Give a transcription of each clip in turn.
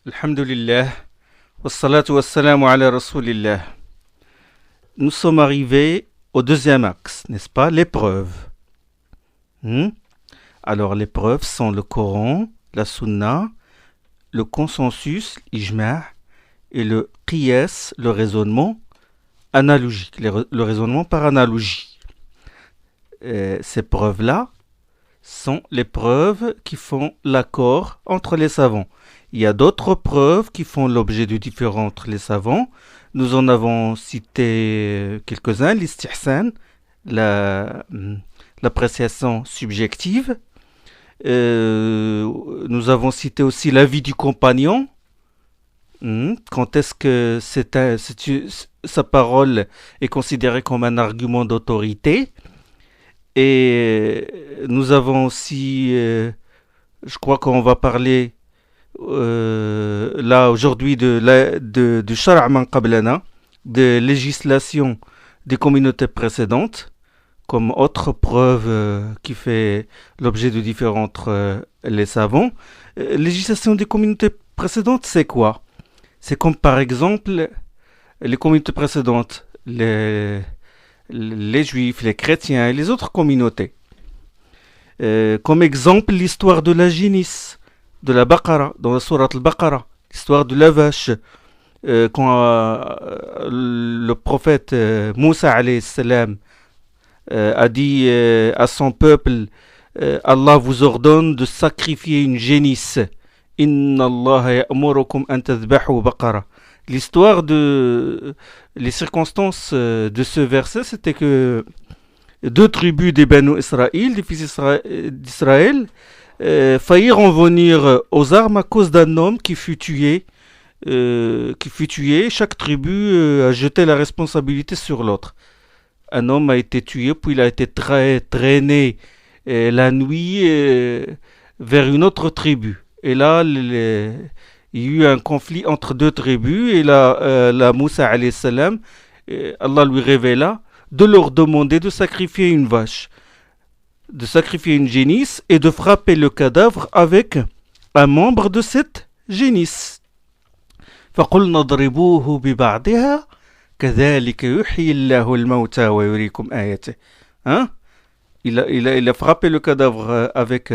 Alhamdulillah, wassalatu wassalamu ala rasulillah. Nous sommes arrivés au deuxième axe, n'est-ce pas? L'épreuve. Hmm? Alors, les preuves sont le Coran, la Sunna, le consensus, l'ijma' et le qiyas, le raisonnement analogique, le raisonnement par analogie. Ces preuves-là sont les preuves qui font l'accord entre les savants. Il y a d'autres preuves qui font l'objet de différends entre les savants. Nous en avons cité quelques-uns, l'istihsan, l'appréciation subjective. Nous avons cité aussi l'avis du compagnon. Quand est-ce que sa parole est considérée comme un argument d'autorité? Et nous avons aussi, je crois qu'on va parler là aujourd'hui de Shara' man qablana, de législation des communautés précédentes, comme autre preuve qui fait l'objet de différends entre les savants. Législation des communautés précédentes, c'est quoi? C'est comme par exemple les communautés précédentes, les juifs, les chrétiens et les autres communautés. Comme exemple, l'histoire de la génisse, de la Baqara, dans la sourate al-Baqara, l'histoire de la vache, quand le prophète Moussa alayhi salam a dit à son peuple, Allah vous ordonne de sacrifier une génisse. Inna Allah ya'murukum an tadhbahu baqara. Les circonstances de ce verset, c'était que deux tribus des Banu Israël, des fils d'Israël, faillirent en venir aux armes à cause d'un homme qui fut tué. Chaque tribu a jeté la responsabilité sur l'autre. Un homme a été tué, puis il a été traîné la nuit vers une autre tribu. Et là, il y a eu un conflit entre deux tribus. Et là, Moussa alayhi salam, Allah lui révéla de leur demander de sacrifier une vache, de sacrifier une génisse et de frapper le cadavre avec un membre de cette génisse. فَقُلْنَا اضْرِبُوهُ بِبَعْضِهَا كَذَلِكَ يُحْيِي اللَّهُ الْمَوْتَى وَيُرِيكُمْ آيَاتِهِ. Il a frappé le cadavre avec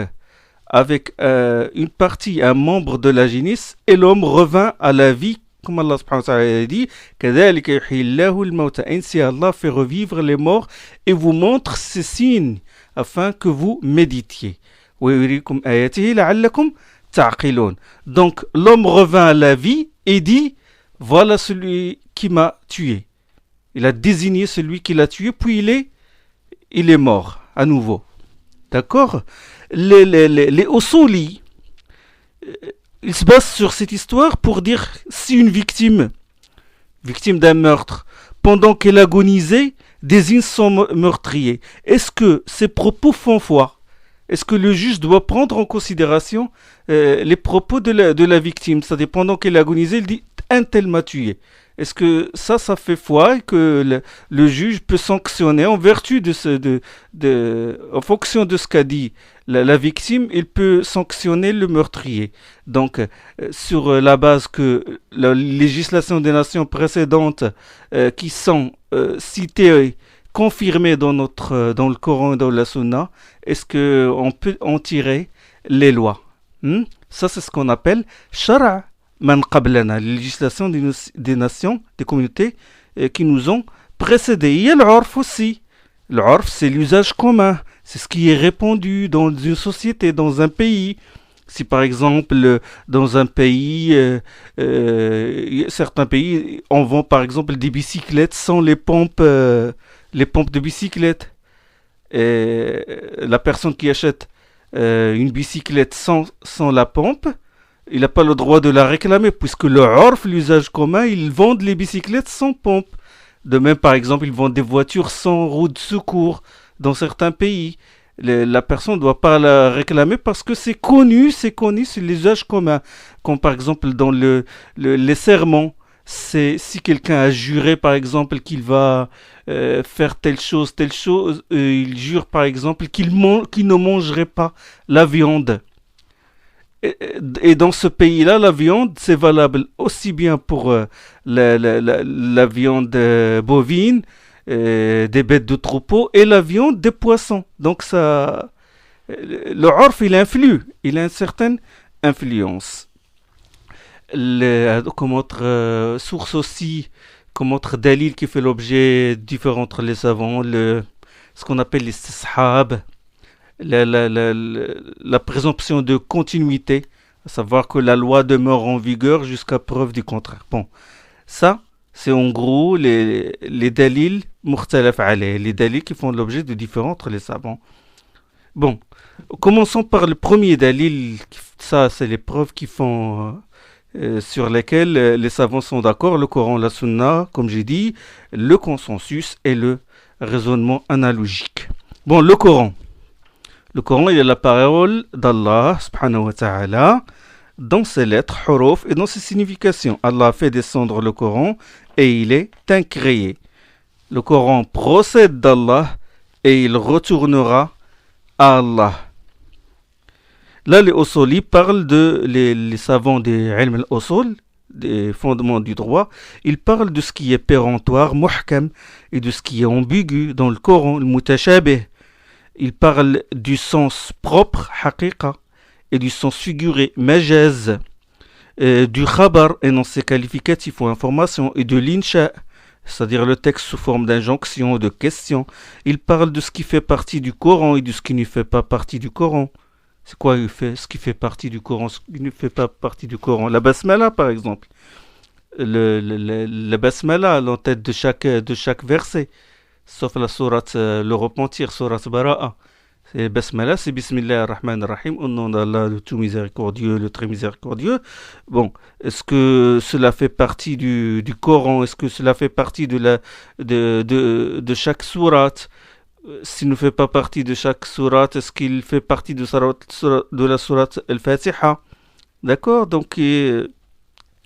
une partie, un membre de la génisse, et l'homme revint à la vie, comme Allah subhanahu wa ta'ala a dit, كَذَلِكَ يُحْيِي اللَّهُ الْمَوْتَى. Ainsi Allah fait revivre les morts et vous montre ces signes afin que vous méditiez. وَيُرِيكُمْ آيَاتِهِ لَعَلَّكُمْ تَعْقِلُونَ. Donc l'homme revint à la vie et dit, voilà celui qui m'a tué. Il a désigné celui qui l'a tué, puis il est mort à nouveau. D'accord? Les Usuli, ils se basent sur cette histoire pour dire si une victime d'un meurtre, pendant qu'elle agonisait, désigne son meurtrier, est-ce que ses propos font foi? Est-ce que le juge doit prendre en considération les propos de la victime? C'est-à-dire, pendant qu'elle agonisait, il dit un tel m'a tué. Est-ce que ça fait foi et que le juge peut sanctionner en vertu en fonction de ce qu'a dit la victime, il peut sanctionner le meurtrier. Donc, sur la base que la législation des nations précédentes qui sont citées, confirmées dans le Coran et dans la Sunna, est-ce qu'on peut en tirer les lois? Ça, c'est ce qu'on appelle Shara' man qablana, la législation des nations, des communautés qui nous ont précédés. Il y a l'urf aussi. L'urf, c'est l'usage commun. C'est ce qui est répandu dans une société, dans un pays. Si par exemple, dans un pays, certains pays, on vend par exemple des bicyclettes sans les pompes de bicyclettes. Et la personne qui achète une bicyclette sans la pompe, il n'a pas le droit de la réclamer, puisque le urf, l'usage commun, ils vendent les bicyclettes sans pompe. De même, par exemple, ils vendent des voitures sans roue de secours dans certains pays. La personne ne doit pas la réclamer parce que c'est connu, c'est l'usage commun. Comme par exemple dans les serments. Si quelqu'un a juré, par exemple, qu'il va faire telle chose, il jure, par exemple, qu'il ne mangerait pas la viande. Et dans ce pays-là, la viande, c'est valable aussi bien pour la viande bovine, des bêtes de troupeau, et la viande des poissons. Donc ça, le orf, il a une certaine influence. Comme autre source aussi, comme autre dalil qui fait l'objet différent entre les savants, ce qu'on appelle l'istishab, la présomption de continuité, à savoir que la loi demeure en vigueur jusqu'à preuve du contraire. Bon, ça, c'est en gros les dalils mukhtalaf alayh, les dalils qui font l'objet de différents entre les savants. Bon, commençons par le premier dalil, ça c'est les preuves qui font sur lesquelles les savants sont d'accord, le Coran, la Sunna, comme j'ai dit, le consensus et le raisonnement analogique. Bon, le Coran. Le Coran, il est la parole d'Allah, subhanahu wa ta'ala, dans ses lettres, huruf, et dans ses significations. Allah a fait descendre le Coran et il est incréé. Le Coran procède d'Allah et il retournera à Allah. Là, les Usuli parlent les savants des ilm al-Usul, des fondements du droit, ils parlent de ce qui est péremptoire, muhkam, et de ce qui est ambigu dans le Coran, le mutashabih. Ils parlent du sens propre, haqiqa, et du sens figuré, majaz, du khabar, énoncé qualificatif ou information, et de l'insha, c'est-à-dire le texte sous forme d'injonction ou de question. Ils parlent de ce qui fait partie du Coran et de ce qui ne fait pas partie du Coran. C'est quoi ce qui fait partie du Coran, ce qui ne fait pas partie du Coran? La basmala, par exemple. La basmala à l'entête de chaque verset. Sauf la sourate le repentir, sourate Bara'a. C'est basmala, c'est Bismillah ar-Rahman ar-Rahim, au nom d'Allah, le tout miséricordieux, le très miséricordieux. Bon, est-ce que cela fait partie du Coran? Est-ce que cela fait partie de chaque sourate? S'il ne fait pas partie de chaque sourate, est-ce qu'il fait partie de la sourate Al-Fatiha? D'accord, donc de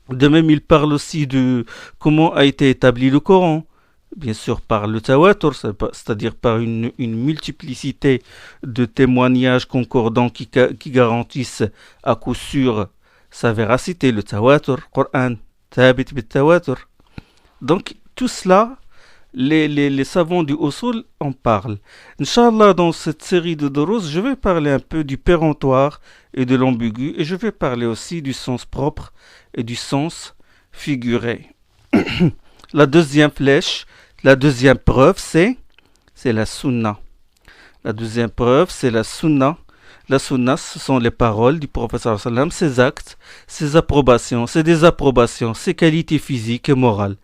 même il parle aussi de comment a été établi le Coran. Bien sûr par le tawatur, c'est-à-dire par une multiplicité de témoignages concordants qui garantissent à coup sûr sa véracité, le tawatur, Coran, tabit bit tawatur. Donc tout cela, les savants du Usul en parlent. Inch'Allah, dans cette série de Durus, je vais parler un peu du péremptoire et de l'ambigu, et je vais parler aussi du sens propre et du sens figuré. La deuxième flèche, la deuxième preuve, c'est la sunna. La deuxième preuve, c'est la sunna. La sunna, ce sont les paroles du prophète sallallahu alayhi wa sallam, ses actes, ses approbations, ses désapprobations, ses qualités physiques et morales.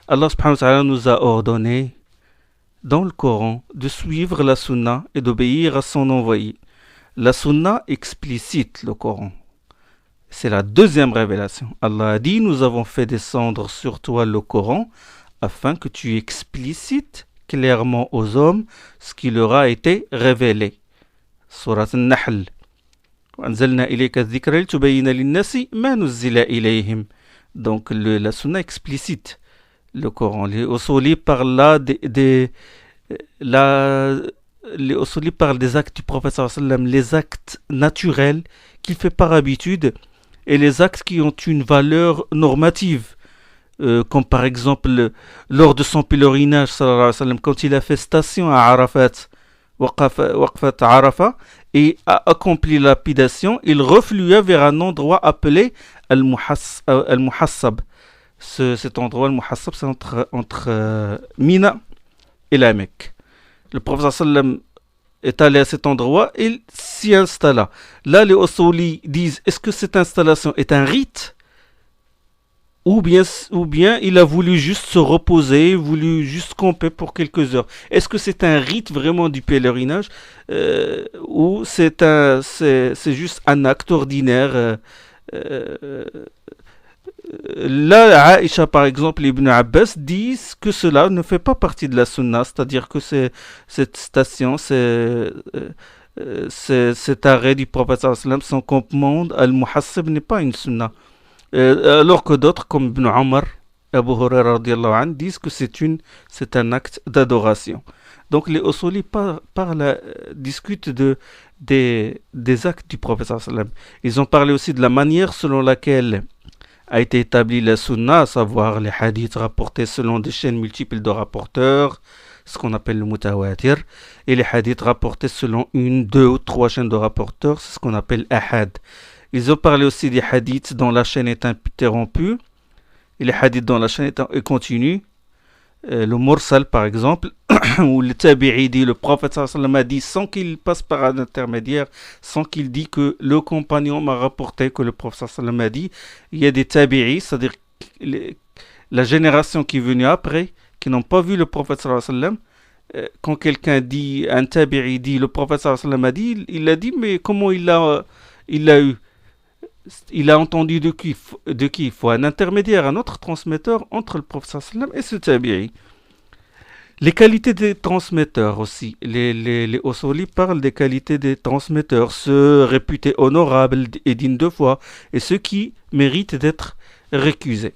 Allah subhanahu wa ta'ala nous a ordonné dans le Coran de suivre la sunna et d'obéir à son envoyé. La sunna explicite le Coran. C'est la deuxième révélation. Allah a dit, nous avons fait descendre sur toi le Coran afin que tu explicites clairement aux hommes ce qui leur a été révélé. Surat An-Nahl. وَأَنزَلْنَا إِلَيْكَ الذِّكْرَ لِتُبَيِّنَ لِلنَّاسِ مَا نُزِّلَ إِلَيْهِمْ. Donc la sunna explicite le Coran. Les Usuli parlent là les Usuli parlent des actes du prophète sallallahu alayhi wa sallam, les actes naturels qu'il fait par habitude et les actes qui ont une valeur normative. Comme par exemple lors de son pèlerinage sallallahu alayhi wa sallam, quand il a fait station à Arafat, Waqfat Arafat, et a accompli la lapidation, il reflua vers un endroit appelé Al-Muhassab. Cet endroit, Al-Muhassab, c'est entre Mina et la Mecque. Le prophète sallallahu alayhi wa sallam est allé à cet endroit et il s'y installa. Là, les Usuli disent, est-ce que cette installation est un rite? Ou bien il a voulu juste se reposer, voulu juste camper pour quelques heures. Est-ce que c'est un rite vraiment du pèlerinage ou c'est juste un acte ordinaire Là, Aïcha par exemple, Ibn Abbas disent que cela ne fait pas partie de la sunna, c'est-à-dire que cette station, cet arrêt du prophète sallallahu alayhi wa sallam, son campement al-Muhassib n'est pas une sunna. Alors que d'autres comme Ibn Omar, Abu Huraira radiyallahu anhu, disent que c'est un acte d'adoration. Donc les Usuli discutent des actes du prophète sallallahu alayhi wa sallam. Ils ont parlé aussi de la manière selon laquelle a été établie la sunna, à savoir les hadiths rapportés selon des chaînes multiples de rapporteurs, ce qu'on appelle le mutawatir, et les hadiths rapportés selon une, deux ou trois chaînes de rapporteurs, c'est ce qu'on appelle ahad. Ils ont parlé aussi des hadiths dont la chaîne est interrompue, et les hadiths dont la chaîne est continue. Le mursal par exemple, où le tabi'i dit, le prophète sallallahu alayhi wa sallam a dit sans qu'il passe par un intermédiaire, sans qu'il dise que le compagnon m'a rapporté que le prophète sallallahu alayhi wa sallam a dit. Il y a des tabi'i, c'est-à-dire la génération qui est venue après, qui n'ont pas vu le prophète sallallahu alayhi wa sallam. Quand quelqu'un dit, un tabi'i dit, le prophète sallallahu alayhi wa sallam a dit, il a dit, mais comment il l'a eu? Il a entendu de qui? Il faut un intermédiaire, un autre transmetteur entre le prophète sallallahu alayhi wa sallam et ce tabi'i. Les qualités des transmetteurs aussi. Les Usuli parlent des qualités des transmetteurs, ceux réputés honorables et dignes de foi, et ceux qui méritent d'être récusés.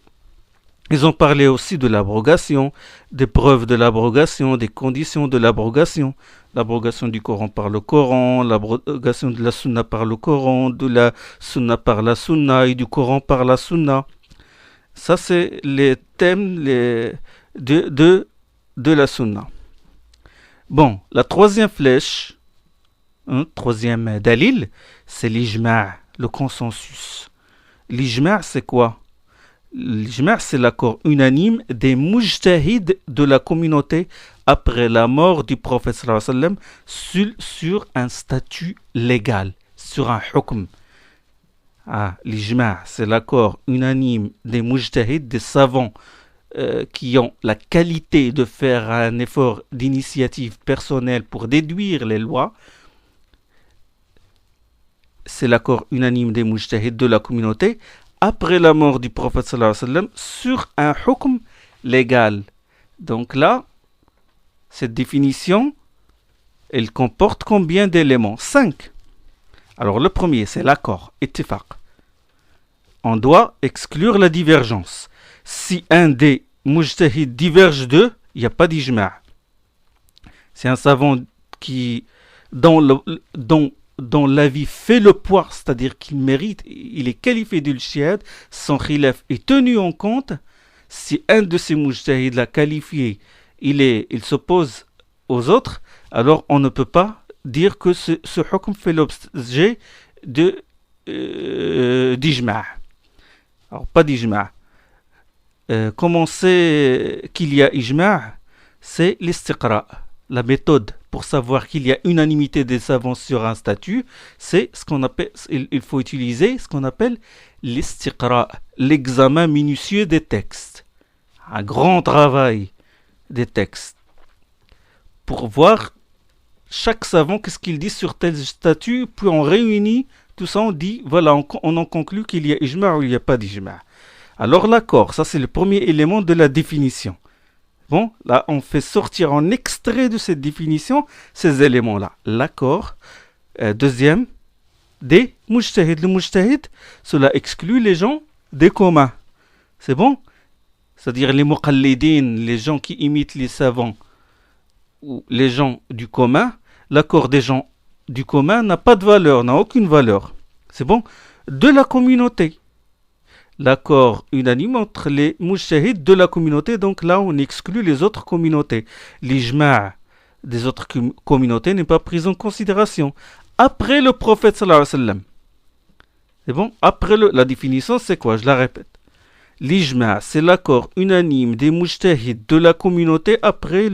Ils ont parlé aussi de l'abrogation, des preuves de l'abrogation, des conditions de l'abrogation. L'abrogation du Coran par le Coran, l'abrogation de la Sunna par le Coran, de la Sunna par la Sunna et du Coran par la Sunna. Ça, c'est les thèmes de la Sunna. Bon, la troisième flèche, troisième dalil, c'est l'ijma', le consensus. L'ijma', c'est quoi? L'ijma', c'est l'accord unanime des mujtahids de la communauté après la mort du prophète sallallahu alayhi wa sallam sur un statut légal, sur un hukm. L'ijma', c'est l'accord unanime des mujtahids, des savants qui ont la qualité de faire un effort d'initiative personnelle pour déduire les lois. C'est l'accord unanime des mujtahids de la communauté après la mort du prophète sallallahu alayhi wa sallam sur un hukm légal. Donc là, cette définition, elle comporte combien d'éléments? 5. Alors le premier, c'est l'accord, ittifaq. On doit exclure la divergence. Si un des mujtahid diverge d'eux, il n'y a pas d'ijma'. C'est un savant dont l'avis fait le poids, c'est-à-dire qu'il mérite, il est qualifié d'ijtihad, son khilaf est tenu en compte. Si un de ces mujtahid l'a qualifié, il s'oppose aux autres, alors on ne peut pas dire que ce hukm fait l'objet d'ijma'. Alors pas d'ijma'. Comment on sait qu'il y a ijma'? C'est l'istiqra'. La méthode pour savoir qu'il y a unanimité des savants sur un statut, c'est ce qu'on appelle, il faut utiliser ce qu'on appelle l'istiqra', l'examen minutieux des textes. Un grand travail des textes pour voir chaque savant qu'est-ce qu'il dit sur tel statut, puis on réunit tout ça, on dit voilà, on en conclut qu'il y a ijma' ou il n'y a pas d'ijma'. Alors l'accord, ça c'est le premier élément de la définition. Bon, là on fait sortir en extrait de cette définition ces éléments-là. L'accord, deuxième, des mujtahid. Le mujtahid, cela exclut les gens des communs. C'est bon? C'est-à-dire les muqallidin, les gens qui imitent les savants, ou les gens du commun. L'accord des gens du commun n'a pas de valeur, n'a aucune valeur. C'est bon? De la communauté. L'accord unanime entre les mujtahids de la communauté, donc là on exclut les autres communautés. L'ijma' des autres communautés n'est pas pris en considération. Après le prophète sallallahu alayhi wa sallam. C'est bon? Après la définition, c'est quoi? Je la répète. L'ijma', c'est l'accord unanime des mujtahids de la communauté après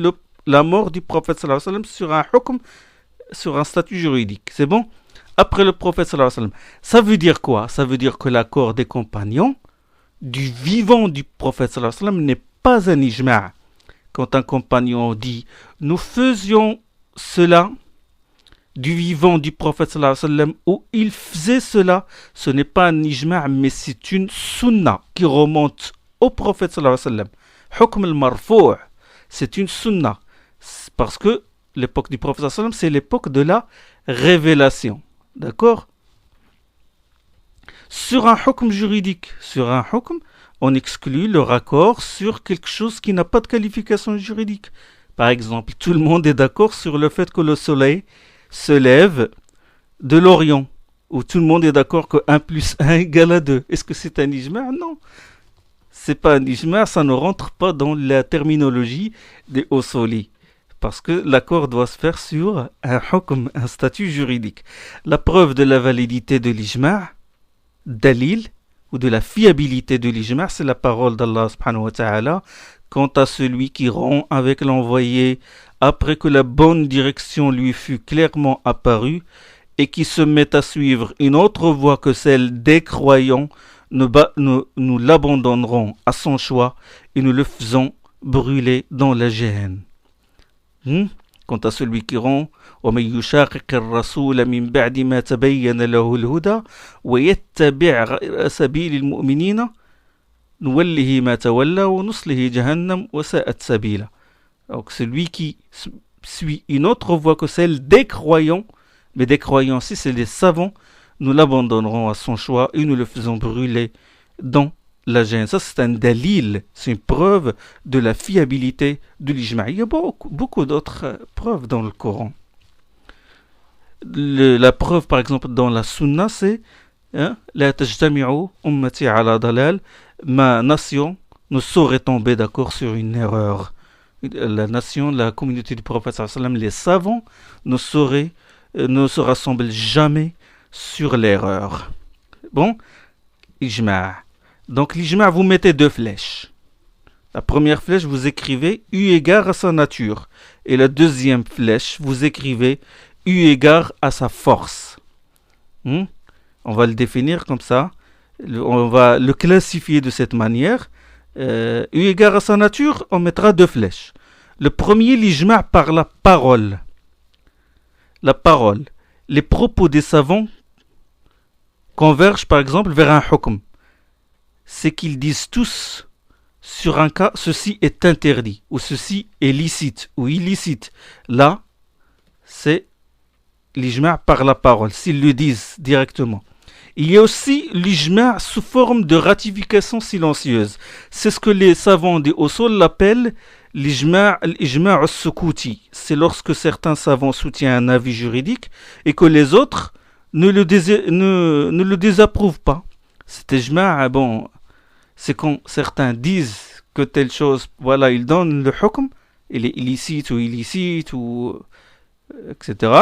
la mort du prophète sallallahu alayhi wa sallam sur un hukm, sur un statut juridique. C'est bon? Après le prophète sallallahu alayhi wa sallam. Ça veut dire quoi? Ça veut dire que l'accord des compagnons du vivant du prophète sallallahu alayhi wa sallam n'est pas un ijma'. Quand un compagnon dit nous faisions cela du vivant du prophète sallallahu alayhi wa sallam ou il faisait cela, ce n'est pas un ijma' mais c'est une sunna qui remonte au prophète sallallahu alayhi wa sallam. Hukm al-marfou', c'est une sunna parce que l'époque du prophète sallallahu alayhi wa sallam c'est l'époque de la révélation. D'accord? Sur un hukm juridique, sur un hukm, on exclut le raccord sur quelque chose qui n'a pas de qualification juridique. Par exemple, tout le monde est d'accord sur le fait que le soleil se lève de l'Orient, où tout le monde est d'accord que 1 plus 1 égale à 2. Est-ce que c'est un ijma'? Non. C'est pas un ijma', ça ne rentre pas dans la terminologie des usuli. Parce que l'accord doit se faire sur un hukm, un statut juridique. La preuve de la validité de l'ijma', dalil, ou de la fiabilité de l'ijma', c'est la parole d'Allah subhanahu wa ta'ala. Quant à celui qui rompt avec l'envoyé après que la bonne direction lui fut clairement apparue et qui se met à suivre une autre voie que celle des croyants, nous l'abandonnerons à son choix et nous le faisons brûler dans la géhenne. Quant à celui qui rompt, ومن يشاقق الرسول من بعد ما تبين له الهدى ويتبع غير سبيل المؤمنين نوله ما تولى ونصله جهنم وساءت سبيلا. Donc celui qui suit une autre voie que celle des croyants, mais des croyants, si c'est les savants, nous l'abandonnerons à son choix et nous le faisons brûler dans la gêne. Ça, c'est un dalil, c'est une preuve de la fiabilité de l'ijma'. Il y a beaucoup d'autres preuves dans le Coran. La preuve, par exemple, dans la sunna, c'est La tajtami'u ummati ala dalal, ma nation ne saurait tomber d'accord sur une erreur. La nation, la communauté du prophète, les savants ne se rassemblent jamais sur l'erreur. Bon, ijma'. Donc l'ijma', vous mettez 2 flèches. La première flèche, vous écrivez U égard à sa nature. Et la deuxième flèche, vous écrivez U égard à sa force. On va le définir comme ça. On va le classifier de cette manière. Eu égard à sa nature, on mettra 2 flèches. Le premier, l'ijma' par la parole. La parole. Les propos des savants convergent par exemple vers un hukm. C'est qu'ils disent tous sur un cas, ceci est interdit, ou ceci est licite, ou illicite. Là, c'est l'ijma' par la parole, s'ils le disent directement. Il y a aussi l'ijma' sous forme de ratification silencieuse. C'est ce que les savants des usul l'appellent l'ijma' as-sukuti. C'est lorsque certains savants soutiennent un avis juridique et que les autres ne le désapprouvent pas. Cet ijma', bon, c'est quand certains disent que telle chose, voilà, ils donnent le hukm, il est illicite, ou etc.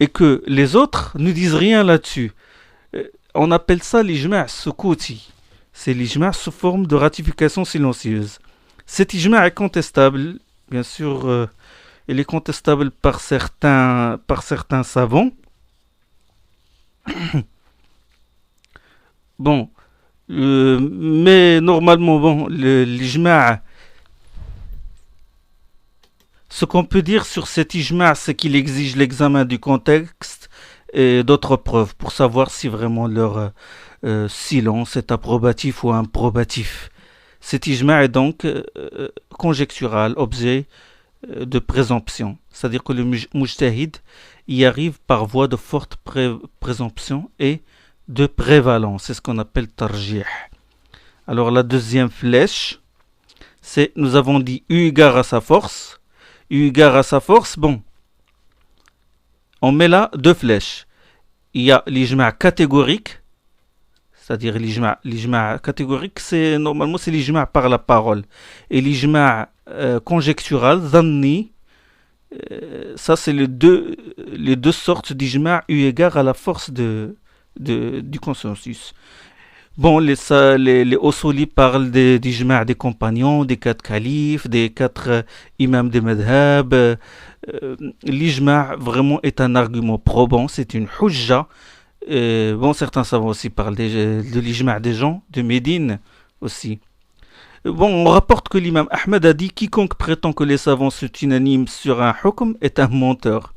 Et que les autres ne disent rien là-dessus. On appelle ça l'ijma' as-sukuti. C'est l'ijma' sous forme de ratification silencieuse. Cet ijma' est contestable, bien sûr, il est contestable par certains savants. Bon, mais normalement, bon, l'ijma', ce qu'on peut dire sur cet ijma', c'est qu'il exige l'examen du contexte et d'autres preuves pour savoir si vraiment leur silence est approbatif ou improbatif. Cet ijma' est donc conjectural, objet de présomption. C'est-à-dire que le mujtahid y arrive par voie de forte présomption et de prévalence. C'est ce qu'on appelle tarjih. Alors la deuxième flèche, c'est, nous avons dit, eu égard à sa force. Eu égard à sa force, bon, on met là 2 flèches. Il y a l'ijma' catégorique, c'est-à-dire l'ijma' catégorique, normalement c'est l'ijma' par la parole. Et l'ijma' conjectural, zanni, ça c'est les deux sortes d'ijma' eu égard à la force du consensus. Bon, les usuli parlent d'ijma' des compagnons, des 4 califes, des 4 imams des madhab. L'ijma' vraiment est un argument probant, c'est une hujja. Bon, certains savants aussi parlent de l'ijma' des gens de Médine aussi. Bon, on rapporte que l'imam Ahmed a dit quiconque prétend que les savants sont unanimes sur un hukm est un menteur.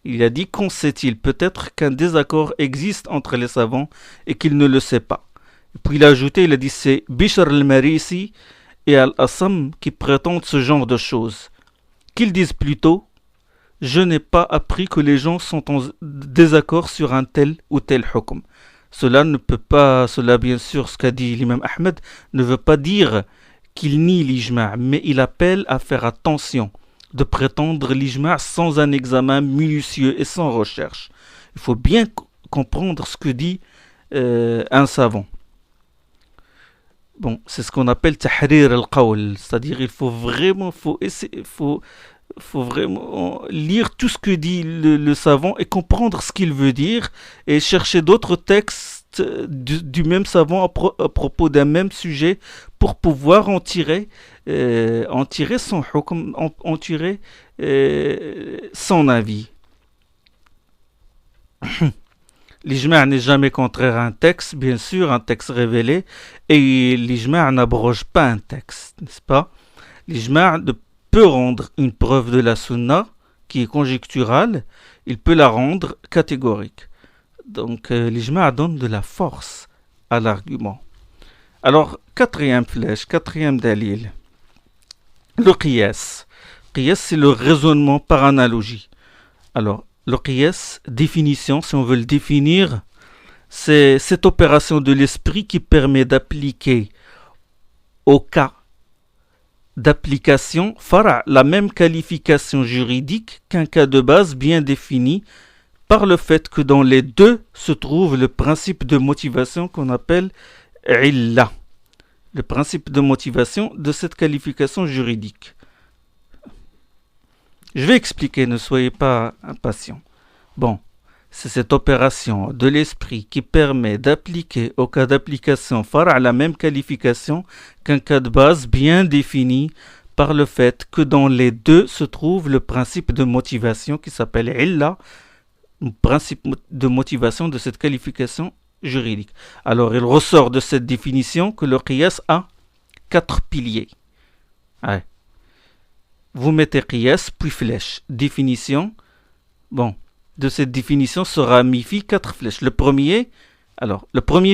Il a dit qu'en sait-il peut-être qu'un désaccord existe entre les savants et qu'il ne le sait pas. Et puis il a ajouté, il a dit c'est Bishr al-Marisi et Al-Assam qui prétendent ce genre de choses. Qu'ils disent plutôt je n'ai pas appris que les gens sont en désaccord sur un tel ou tel hukm. Cela bien sûr, ce qu'a dit l'imam Ahmed, ne veut pas dire qu'il nie l'ijma', mais il appelle à faire attention de prétendre l'ijma' sans un examen minutieux et sans recherche. Il faut bien comprendre ce que dit un savant. Bon, c'est ce qu'on appelle tahrir al-qawl, c'est-à-dire il faut vraiment, faut vraiment lire tout ce que dit le savant et comprendre ce qu'il veut dire et chercher d'autres textes du même savant à propos d'un même sujet pour pouvoir en tirer son hukm, en tirer son avis. L'ijma' n'est jamais contraire à un texte, bien sûr, un texte révélé, et l'ijma' n'abroge pas un texte, n'est-ce pas? L'ijma' peut rendre une preuve de la sunna qui est conjecturale, il peut la rendre catégorique. Donc l'ijma' donne de la force à l'argument. Alors, quatrième flèche, quatrième dalil, le qiyas. Qiyas, c'est le raisonnement par analogie. Alors, le qiyas, définition, si on veut le définir, c'est cette opération de l'esprit qui permet d'appliquer au cas d'application fara' la même qualification juridique qu'un cas de base bien défini par le fait que dans les deux se trouve le principe de motivation qu'on appelle illa, le principe de motivation de cette qualification juridique. Je vais expliquer, ne soyez pas impatients. Bon, c'est cette opération de l'esprit qui permet d'appliquer au cas d'application fara' la même qualification qu'un cas de base bien défini par le fait que dans les deux se trouve le principe de motivation qui s'appelle illa, le principe de motivation de cette qualification juridique. Alors, il ressort de cette définition que le qiyas a 4 piliers. Ouais. Vous mettez qiyas, puis flèche. Définition. Bon, de cette définition se ramifient 4 flèches. Le premier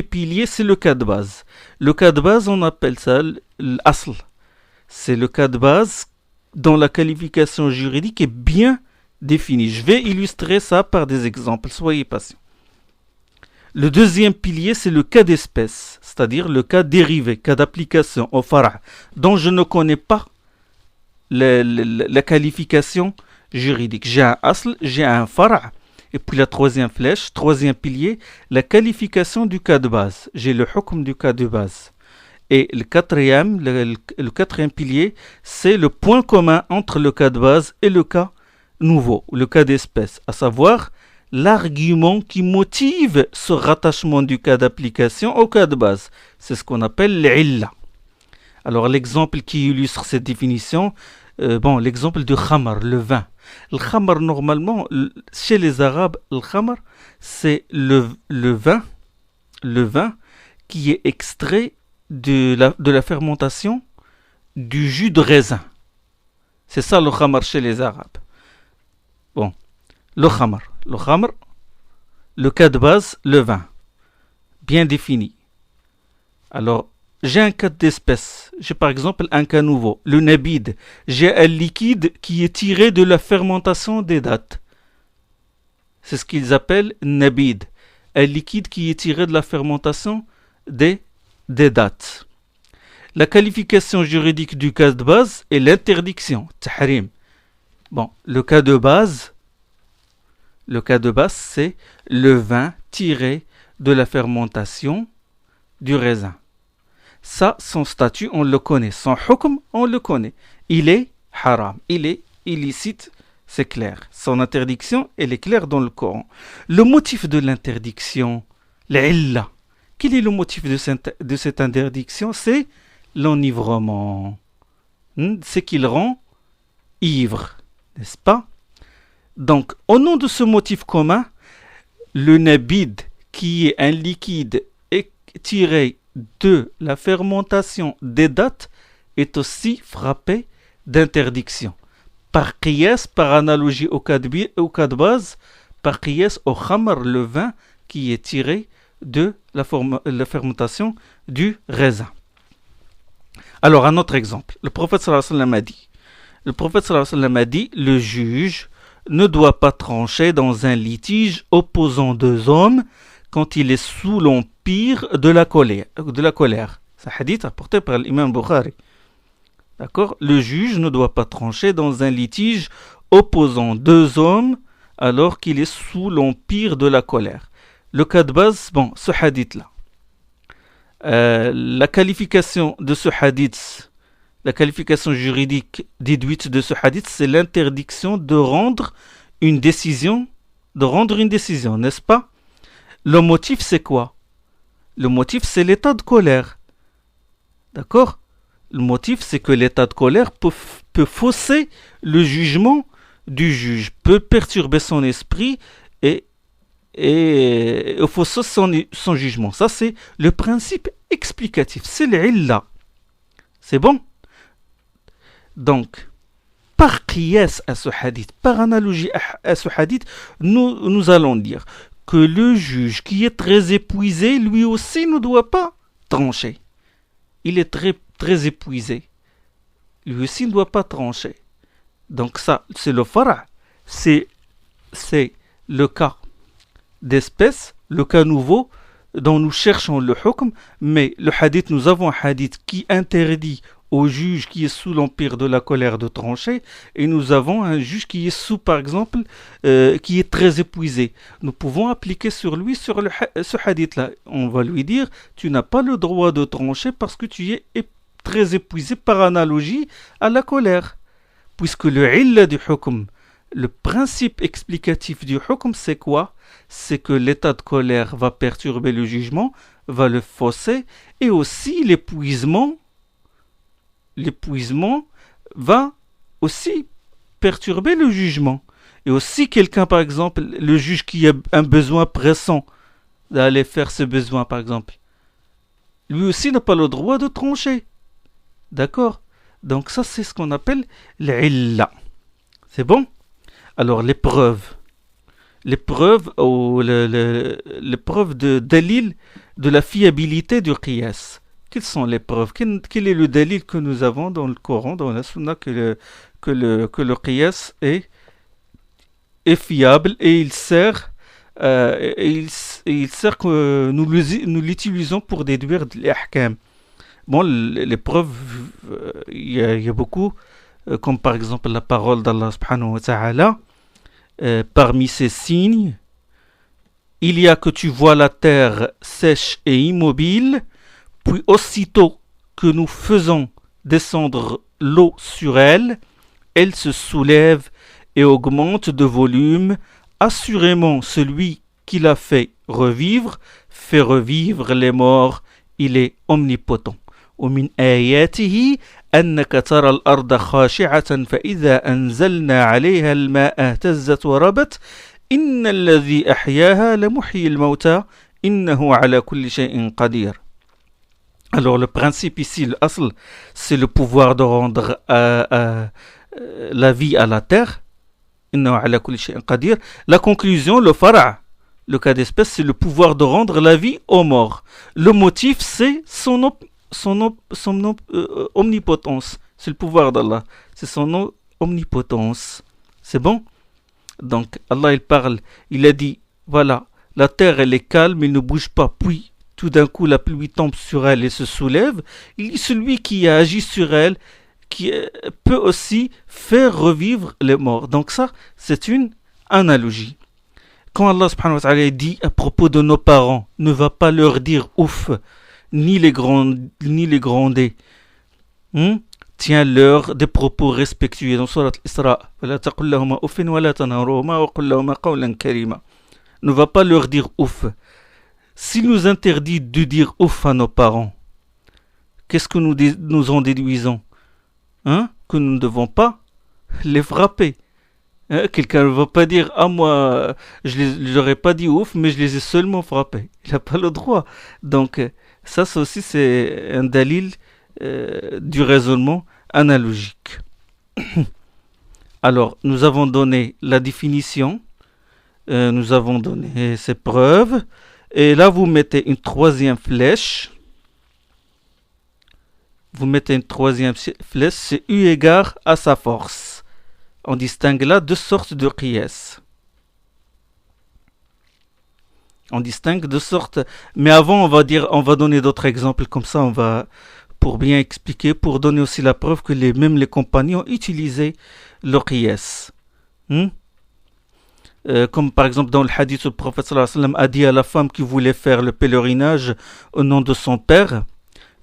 pilier, c'est le cas de base. Le cas de base, on appelle ça l'asl. C'est le cas de base dont la qualification juridique est bien définie. Je vais illustrer ça par des exemples. Soyez patients. Le deuxième pilier, c'est le cas d'espèce, c'est-à-dire le cas dérivé, cas d'application au fara', dont je ne connais pas la qualification juridique. J'ai un asl, j'ai un fara'. Et puis la troisième flèche, troisième pilier, la qualification du cas de base. J'ai le hukm du cas de base. Et le quatrième pilier, c'est le point commun entre le cas de base et le cas nouveau, le cas d'espèce, à savoir l'argument qui motive ce rattachement du cas d'application au cas de base. C'est ce qu'on appelle l'illa. Alors l'exemple qui illustre cette définition, l'exemple du khamar, le vin. Le khamar, normalement, chez les Arabes, le khamar, c'est le vin qui est extrait de la fermentation du jus de raisin. C'est ça le khamar chez les Arabes. Bon, le khamar, le cas de base, le vin, bien défini. Alors, j'ai un cas d'espèce. J'ai par exemple un cas nouveau, le nabid. J'ai un liquide qui est tiré de la fermentation des dattes. C'est ce qu'ils appellent nabid. Un liquide qui est tiré de la fermentation des dattes. La qualification juridique du cas de base est l'interdiction, tahrim. Bon, le cas de base, c'est le vin tiré de la fermentation du raisin. Ça, son statut, on le connaît. Son hukm, on le connaît. Il est haram. Il est illicite, c'est clair. Son interdiction, elle est claire dans le Coran. Le motif de l'interdiction, l'illa. Quel est le motif de cette interdiction? C'est l'enivrement. C'est qu'il rend ivre. N'est-ce pas? Donc, au nom de ce motif commun, le nabid, qui est un liquide tiré de la fermentation des dattes, est aussi frappé d'interdiction. Par qiyas, par analogie au cas de base, par qiyas au khamar, le vin qui est tiré de la fermentation du raisin. Alors, un autre exemple. Le prophète sallallahu alayhi wa sallam a dit, le juge ne doit pas trancher dans un litige opposant deux hommes quand il est sous l'empire de la colère. C'est un hadith rapporté par l'imam Bukhari. D'accord? Le juge ne doit pas trancher dans un litige opposant deux hommes alors qu'il est sous l'empire de la colère. Le cas de base, bon, ce hadith-là. La qualification de ce hadith, la qualification juridique déduite de ce hadith, c'est l'interdiction de rendre une décision, n'est-ce pas? Le motif, c'est quoi? Le motif, c'est l'état de colère. D'accord? Le motif, c'est que l'état de colère peut fausser le jugement du juge, peut perturber son esprit et fausser son jugement. Ça, c'est le principe explicatif. C'est l'illa. C'est bon? Donc, par qiyas à ce hadith, par analogie à ce hadith, nous allons dire que le juge qui est très épuisé, lui aussi ne doit pas trancher. Il est très épuisé. Lui aussi ne doit pas trancher. Donc ça, c'est le fara', c'est le cas d'espèce, le cas nouveau dont nous cherchons le hukm, mais le hadith, nous avons un hadith qui interdit au juge qui est sous l'empire de la colère de trancher, et nous avons un juge qui est sous, par exemple, qui est très épuisé. Nous pouvons appliquer sur lui ce hadith-là. On va lui dire, tu n'as pas le droit de trancher parce que tu es très épuisé par analogie à la colère. Puisque le illa du hukm, le principe explicatif du hukm, c'est quoi? C'est que l'état de colère va perturber le jugement, va le fausser, et aussi l'épuisement va aussi perturber le jugement. Et aussi quelqu'un, par exemple, le juge qui a un besoin pressant d'aller faire ce besoin, par exemple, lui aussi n'a pas le droit de trancher. D'accord? Donc ça, c'est ce qu'on appelle l'illa. C'est bon? Alors, l'épreuve de dalil de la fiabilité du qiyas. Quelles sont les preuves? Quel est le dalil que nous avons dans le Coran, dans la Sunna, que le qiyas est fiable et il sert que nous l'utilisons pour déduire les ahkam. Bon, les preuves, il y a beaucoup, comme par exemple la parole d'Allah subhanahu wa ta'ala. Parmi ces signes, il y a que tu vois la terre sèche et immobile, puis aussitôt que nous faisons descendre l'eau sur elle, elle se soulève et augmente de volume. Assurément, celui qui l'a fait revivre les morts, il est omnipotent. ومن آياته أنك ترى الأرض خاشعة فإذا أنزلنا عليها الماء اهتزت وربت إن الذي أحياها لمحيي الموتى إنه على كل شيء قدير. Alors le principe ici, le asl, c'est le pouvoir de rendre la vie à la terre. إنه على كل شيء قدير. La conclusion, le fara', le cas d'espèce, c'est le pouvoir de rendre la vie aux morts. Le motif, c'est son omnipotence. C'est le pouvoir d'Allah. C'est son omnipotence. C'est bon? Donc, Allah, il parle. Il a dit, voilà, la terre, elle est calme, elle ne bouge pas. Puis, tout d'un coup, la pluie tombe sur elle et se soulève. Il dit, celui qui a agi sur elle, qui peut aussi faire revivre les morts. Donc ça, c'est une analogie. Quand Allah subhanahu wa ta'ala dit à propos de nos parents, ne va pas leur dire ouf, ni les gronder. Tiens-leur des propos respectueux. Dans Surat Isra, ne va pas leur dire ouf. S'il nous interdit de dire ouf à nos parents, qu'est-ce que nous en déduisons? Que nous ne devons pas les frapper. Quelqu'un ne va pas dire « Ah, moi, je leur ai pas dit ouf, mais je les ai seulement frappés. » Il n'a pas le droit. Donc, ça aussi, c'est un dalil du raisonnement analogique. Alors, nous avons donné la définition, nous avons donné ces preuves, et là, vous mettez une troisième flèche. C'est eu égard à sa force. On distingue là deux sortes de qiyas. Mais avant, on va donner d'autres exemples, comme ça on va pour bien expliquer, pour donner aussi la preuve que même les compagnons utilisaient le qiyas. Comme par exemple dans le hadith, le prophète sallallahu alayhi wa sallam a dit à la femme qui voulait faire le pèlerinage au nom de son père,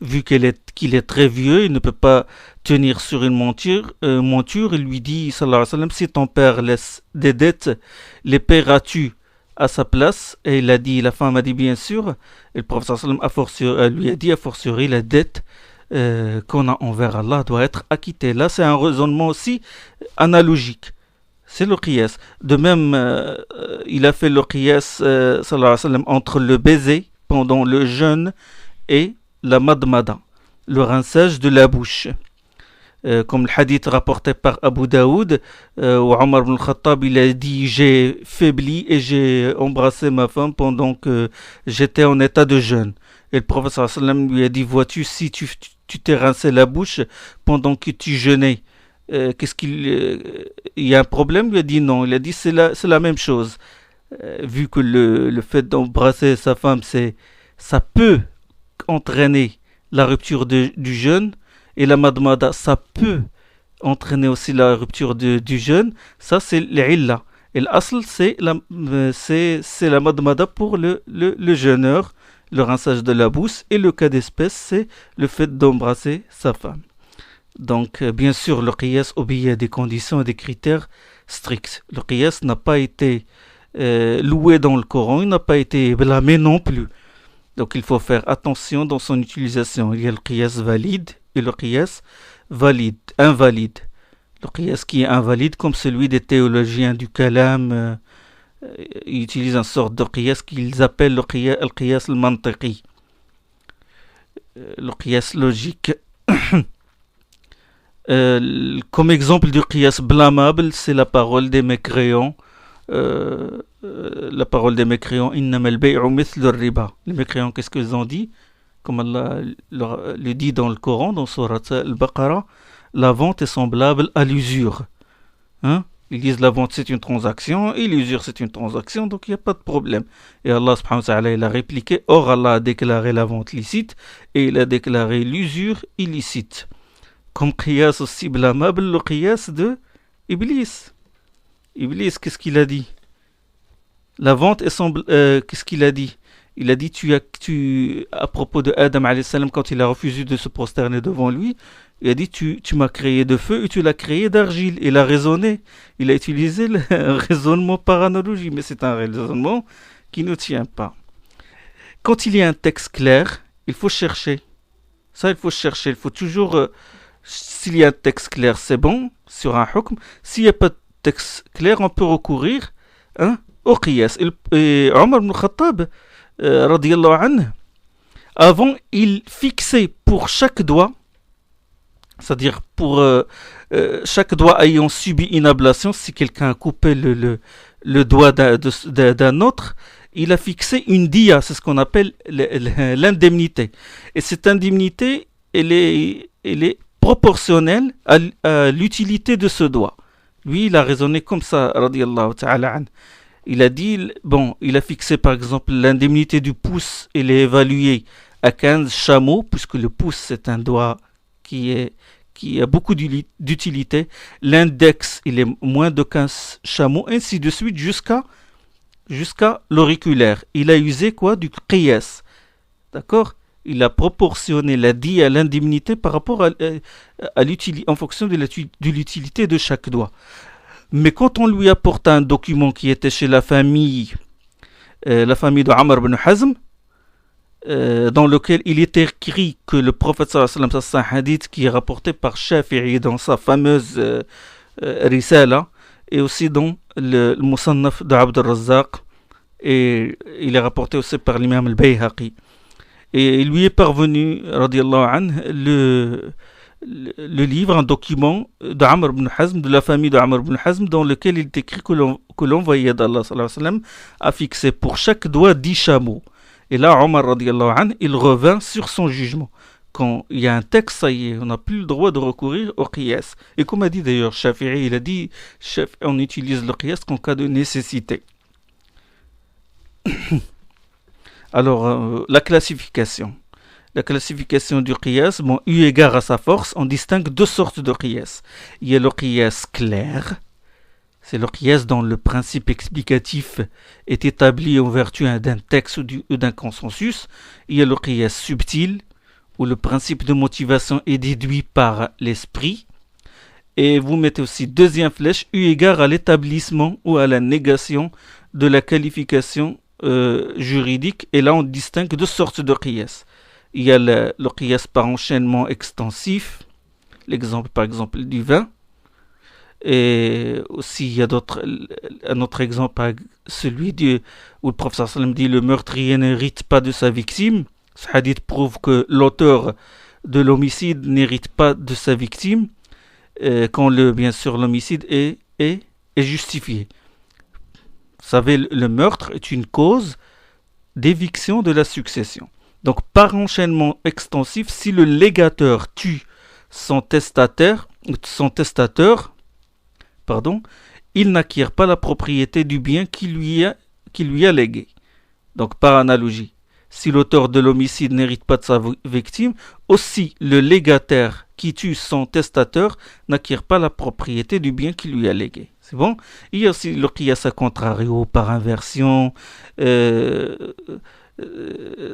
vu qu'il est très vieux, il ne peut pas tenir sur une monture, il lui dit, sallallahu alayhi wa sallam, si ton père laisse des dettes, les paieras-tu à sa place? Et la femme a dit bien sûr, et le prophète sallallahu alayhi wa sallam lui a dit, a fortiori, la dette qu'on a envers Allah doit être acquittée. Là, c'est un raisonnement aussi analogique. C'est le qiyas. De même, il a fait le qiyas, sallallahu alayhi wa sallam, entre le baiser pendant le jeûne et la madmada, le rinçage de la bouche. Comme le hadith rapporté par Abu Daoud, où Omar ibn al-Khattab il a dit, j'ai faibli et j'ai embrassé ma femme pendant que j'étais en état de jeûne. Et le prophète sallallahu alayhi wa sallam lui a dit, vois-tu, si tu t'es rincé la bouche pendant que tu jeûnais, qu'est-ce il y a un problème? Il lui a dit non. Il a dit c'est la même chose. Vu que le fait d'embrasser sa femme, ça peut entraîner la rupture du jeûne, et la madmada, ça peut entraîner aussi la rupture du jeûne. Ça, c'est l'illa. Et l'asl, c'est la madmada pour le jeûneur, le rinçage de la bouche, et le cas d'espèce, c'est le fait d'embrasser sa femme. Donc, bien sûr, le qiyas obéit à des conditions et des critères stricts. Le qiyas n'a pas été loué dans le Coran, il n'a pas été blâmé non plus. Donc, il faut faire attention dans son utilisation. Il y a le qiyas valide et le qiyas invalide. Le qiyas qui est invalide, comme celui des théologiens du kalam, ils utilisent une sorte de qiyas qu'ils appellent le qiyas al-mantiqi. Le qiyas logique. Comme exemple du qiyas blâmable, c'est la parole des mécréants. La parole des mécréants, innama al-bay'u mithlu ar-riba. Les mécréants, qu'est-ce qu'ils ont dit? Comme Allah le dit dans le Coran, dans Surat al-Baqarah, la vente est semblable à l'usure. Ils disent la vente c'est une transaction et l'usure c'est une transaction, donc il n'y a pas de problème. Et Allah subhanahu wa ta'ala il a répliqué, or Allah a déclaré la vente licite et il a déclaré l'usure illicite. Comme qiyas aussi blâmable, le qiyas de Iblis. Iblis, qu'est-ce qu'il a dit? La vente est semblable. Qu'est-ce qu'il a dit? Il a dit à propos de Adam alayhi salam, quand il a refusé de se prosterner devant lui, il a dit tu m'as créé de feu et tu l'as créé d'argile. Il a raisonné. Il a utilisé le raisonnement par analogie, mais c'est un raisonnement qui ne tient pas. Quand il y a un texte clair, il faut chercher. Ça, il faut chercher. Il faut toujours. S'il y a un texte clair, c'est bon, sur un hukm. S'il n'y a pas de texte clair, on peut recourir au qiyas. Et Omar ibn Khattab, radiyallahu anhu, avant, il fixait pour chaque doigt, c'est-à-dire pour chaque doigt ayant subi une ablation, si quelqu'un a coupé le doigt d'un autre, il a fixé une dia, c'est ce qu'on appelle l'indemnité. Et cette indemnité, elle est proportionnelle à l'utilité de ce doigt. Lui, il a raisonné comme ça, radiyallahu ta'ala an. Il a dit, il a fixé par exemple l'indemnité du pouce, elle est évaluée à 15 chameaux, puisque le pouce c'est un doigt qui a beaucoup d'utilité. L'index, il est moins de 15 chameaux, ainsi de suite jusqu'à l'auriculaire. Il a usé quoi? Du qiyas. D'accord? Il a proportionné la dia à l'indemnité par rapport en fonction de l'utilité de chaque doigt. Mais quand on lui apporte un document qui était chez la famille de Amr ibn Hazm, dans lequel il est écrit que le prophète sallallahu alayhi wa sallam, c'est un hadith qui est rapporté par Shafi'i dans sa fameuse Risala, et aussi dans le Musannaf de Abd al-Razzaq, et il est rapporté aussi par l'imam al-Bayhaqi. Et il lui est parvenu, radiyallahu anhu, le livre, un document d'Amr ibn Hazm, de la famille d'Amr ibn Hazm, dans lequel il est écrit que l'envoyé d'Allah sallallahu alayhi wa sallam a fixé pour chaque doigt 10 chameaux. Et là, Omar radiyallahu anhu, il revint sur son jugement. Quand il y a un texte, ça y est, on n'a plus le droit de recourir au qiyas. Et comme a dit d'ailleurs Shafi'i, il a dit on utilise le qiyas qu'en cas de nécessité. Alors, la classification. La classification du qiyas, bon, eu égard à sa force, on distingue deux sortes de qiyas. Il y a le qiyas clair, c'est le qiyas dont le principe explicatif est établi en vertu d'un texte ou d'un consensus. Il y a le qiyas subtil, où le principe de motivation est déduit par l'esprit. Et vous mettez aussi deuxième flèche, eu égard à l'établissement ou à la négation de la qualification juridique. Et là, on distingue deux sortes de qiyas. Il y a le qiyas par enchaînement extensif, l'exemple par exemple du vin. Et aussi, il y a un autre exemple, celui où le prophète sallam dit le meurtrier n'hérite pas de sa victime. Ce hadith prouve que l'auteur de l'homicide n'hérite pas de sa victime quand bien sûr l'homicide est justifié. Vous savez, le meurtre est une cause d'éviction de la succession. Donc, par enchaînement extensif, si le légateur tue son testateur, il n'acquiert pas la propriété du bien qui lui a légué. Donc, par analogie, si l'auteur de l'homicide n'hérite pas de sa victime, aussi le légataire qui tue son testateur n'acquiert pas la propriété du bien qui lui a légué. C'est bon? Il y a aussi le qiyas a contrario par inversion.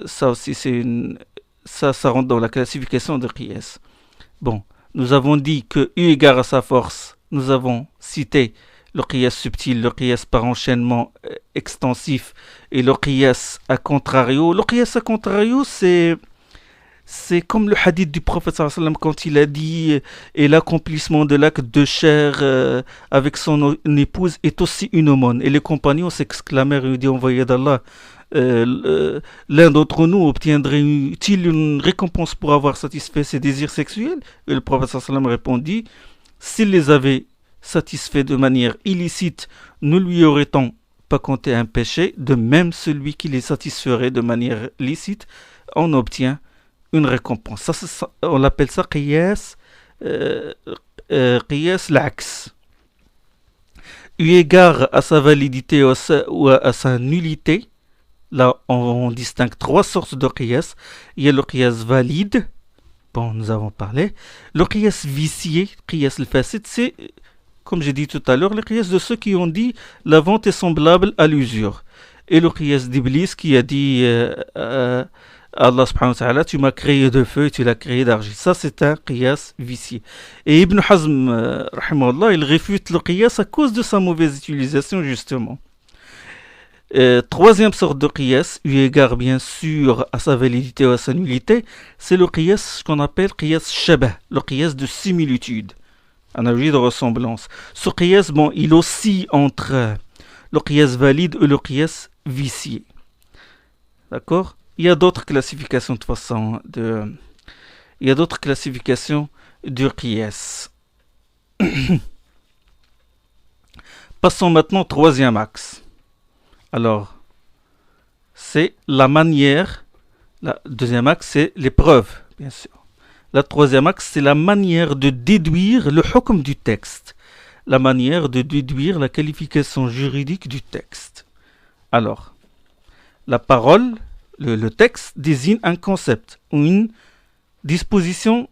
Ça aussi, ça rentre dans la classification de qiyas. Bon, nous avons dit que, eu égard à sa force, nous avons cité le qiyas subtil, le qiyas par enchaînement extensif et le qiyas a contrario. Le qiyas a contrario, c'est comme le hadith du prophète sallallahu alayhi wa sallam quand il a dit et l'accomplissement de l'acte de chair avec son épouse est aussi une aumône. Et les compagnons s'exclamèrent et lui dit envoyé d'Allah, l'un d'entre nous obtiendrait-il une récompense pour avoir satisfait ses désirs sexuels? Et le prophète sallallahu alayhi wa sallam répondit, s'il les avait satisfaits de manière illicite, ne lui aurait-on pas compté un péché? De même, celui qui les satisferait de manière licite en obtient une récompense. Ça, on l'appelle ça qiyas l'aks. Eu égard à sa validité ou à sa nullité, là on distingue trois sortes de qiyas. Il y a le qiyas valide, bon nous avons parlé. Le qiyas vicié, qiyas al-fasid, c'est, comme j'ai dit tout à l'heure, le qiyas de ceux qui ont dit la vente est semblable à l'usure. Et le qiyas d'Iblis qui a dit Allah subhanahu wa ta'ala, tu m'as créé de feu et tu l'as créé d'argile. Ça, c'est un qiyas vicié. Et Ibn Hazm, rahimahullah, il réfute le qiyas à cause de sa mauvaise utilisation, justement. Troisième sorte de qiyas, eu égard bien sûr à sa validité ou à sa nullité, c'est le qiyas qu'on appelle qiyas shabah, le qiyas de similitude, analogie de ressemblance. Ce qiyas, bon, il oscille entre le qiyas valide et le qiyas vicié. D'accord? Il y a d'autres classifications de façon il y a d'autres classifications du qiyas. Passons maintenant au troisième axe. Alors, c'est la manière. Le deuxième axe, c'est les preuves, bien sûr. Le troisième axe, c'est la manière de déduire le hukm du texte. La manière de déduire la qualification juridique du texte. Alors, la parole, le texte désigne un concept ou une disposition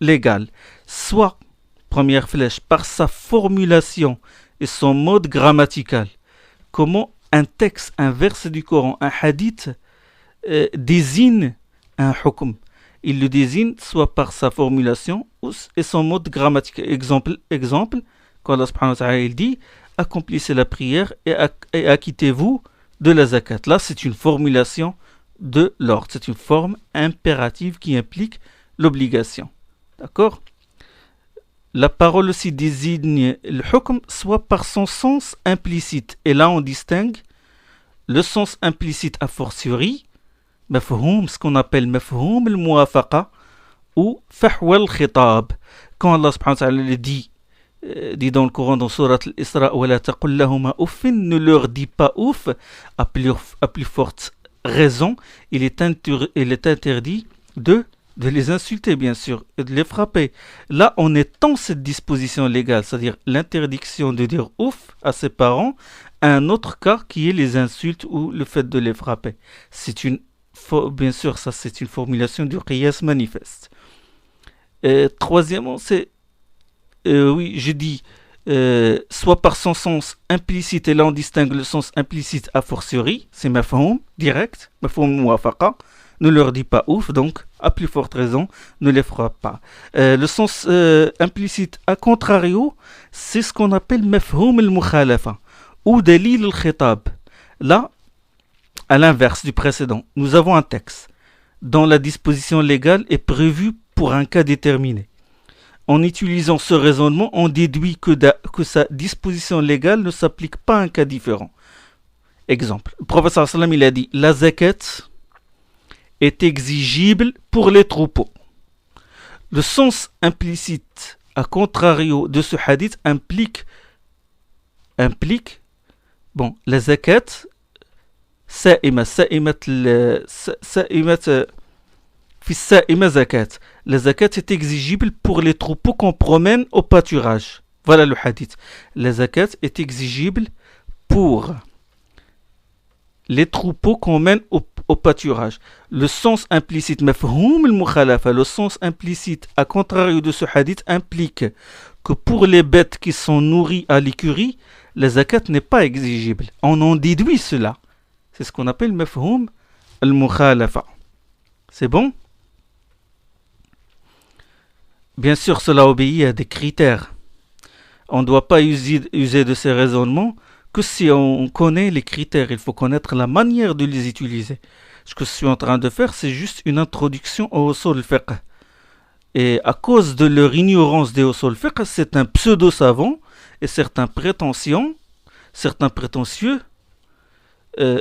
légale, soit, première flèche, par sa formulation et son mode grammatical. Comment un texte, un verset du Coran, un hadith désigne un hukm. Il le désigne soit par sa formulation et son mode grammatical. Exemple, quand Allah subhanahu wa ta'ala il dit accomplissez la prière et acquittez-vous de la zakat. Là, c'est une formulation de l'ordre. C'est une forme impérative qui implique l'obligation. D'accord? La parole aussi désigne le hukm soit par son sens implicite. Et là, on distingue le sens implicite a fortiori, mafhoum, ce qu'on appelle mafhoum al-muwafaqa ou fahwa al-khitab. Quand Allah subhanahu wa ta'ala le dit dans le Coran, dans Surat al-Isra, wa la taqul lahuma uffin, ne leur dit pas ouf, à plus forte raison, il est interdit de les insulter, bien sûr, et de les frapper. Là, on étend cette disposition légale, c'est-à-dire l'interdiction de dire ouf à ses parents, à un autre cas qui est les insultes ou le fait de les frapper. C'est une bien sûr, ça c'est une formulation du qiyas manifeste. Troisièmement, c'est, oui, je dis, soit par son sens implicite, et là on distingue le sens implicite a fortiori, c'est mafhoum, direct, mafhoum muwafaqa, ne leur dit pas ouf, donc à plus forte raison, ne les fera pas. Le sens implicite a contrario, c'est ce qu'on appelle mafhoum al-mukhalafa, ou dalil al-khitab. Là, à l'inverse du précédent, nous avons un texte dont la disposition légale est prévue pour un cas déterminé. En utilisant ce raisonnement, on déduit que sa disposition légale ne s'applique pas à un cas différent. Exemple, le prophète sallallahu alayhi wa sallam, il a dit « La zakat est exigible pour les troupeaux ». Le sens implicite, à contrario de ce hadith, implique bon, la zakat, سائمة في السائمة زكاة. La zakat est exigible pour les troupeaux qu'on promène au pâturage. Voilà le hadith. La zakat est exigible pour les troupeaux qu'on mène au pâturage. Le sens implicite, mafhoum al-mukhalafa, le sens implicite, à contrario de ce hadith, implique que pour les bêtes qui sont nourries à l'écurie, la zakat n'est pas exigible. On en déduit cela. C'est ce qu'on appelle mafhoum al-mukhalafa. C'est bon? Bien sûr, cela obéit à des critères. On ne doit pas user de ces raisonnements que si on connaît les critères. Il faut connaître la manière de les utiliser. Ce que je suis en train de faire, c'est juste une introduction au usul al-fiqh. Et à cause de leur ignorance des usul al-fiqh, c'est un pseudo-savant et certains prétentieux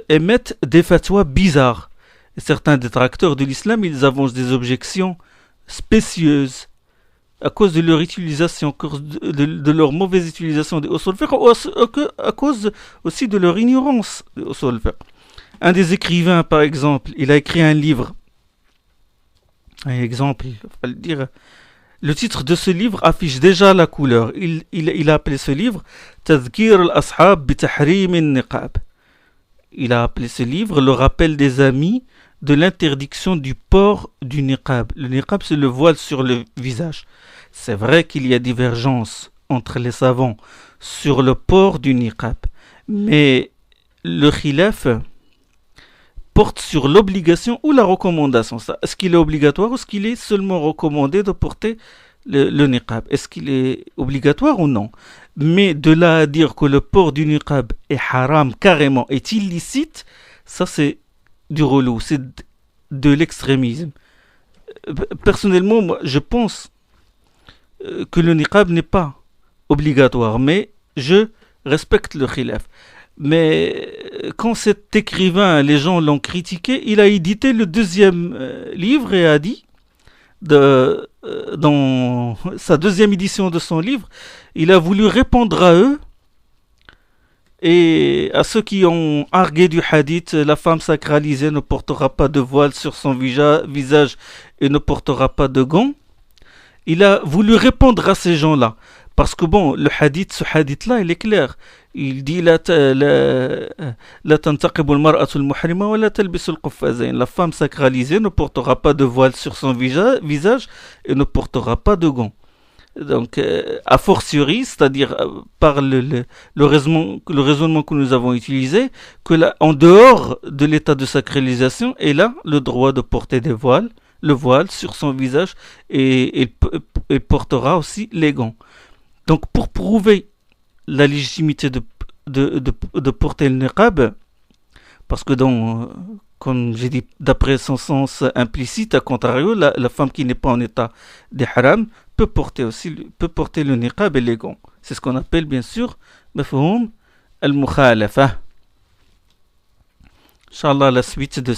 émettent des fatwas bizarres. Et certains détracteurs de l'islam, ils avancent des objections spécieuses à cause de leur utilisation, de leur mauvaise utilisation des usul al-fiqh, ou à cause aussi de leur ignorance des usul al-fiqh. Un des écrivains, par exemple, il a écrit un livre. Un exemple, il va le dire. Le titre de ce livre affiche déjà la couleur. Il a appelé ce livre Tadhkir al-ashab bi tahrim al-niqab. Il a appelé ce livre le rappel des amis de l'interdiction du port du niqab. Le niqab, c'est le voile sur le visage. C'est vrai qu'il y a divergence entre les savants sur le port du niqab, mais le khilaf porte sur l'obligation ou la recommandation. Est-ce qu'il est obligatoire ou est-ce qu'il est seulement recommandé de porter le niqab? Est-ce qu'il est obligatoire ou non? Mais de là à dire que le port du niqab est haram carrément, est illicite, ça c'est du relou, c'est de l'extrémisme. Personnellement, moi, je pense que le niqab n'est pas obligatoire, mais je respecte le khilaf. Mais quand cet écrivain, les gens l'ont critiqué, il a édité le deuxième livre et a dit, dans sa deuxième édition de son livre, il a voulu répondre à eux et à ceux qui ont argué du hadith, la femme sacralisée ne portera pas de voile sur son visage et ne portera pas de gants. Il a voulu répondre à ces gens-là. Parce que bon, ce hadith-là, il est clair. Il dit la tantaqibu al-mar'atu al-muhrima wa la talbisu al-quffazayn. La femme sacralisée ne portera pas de voile sur son visage et ne portera pas de gants. Donc, a fortiori, c'est-à-dire par le raisonnement que nous avons utilisé, que là, en dehors de l'état de sacralisation, elle a le droit de porter le voile sur son visage et portera aussi les gants. Donc, pour prouver la légitimité de porter le niqab, parce que comme j'ai dit, d'après son sens implicite, à contrario, la femme qui n'est pas en état d'ihram peut porter le niqab et les gants. C'est ce qu'on appelle bien sûr mafhoum al-mukhalafa. Inch'Allah, la suite de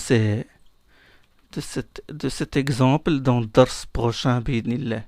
cet exemple dans le dars prochain, bi'idhnillah.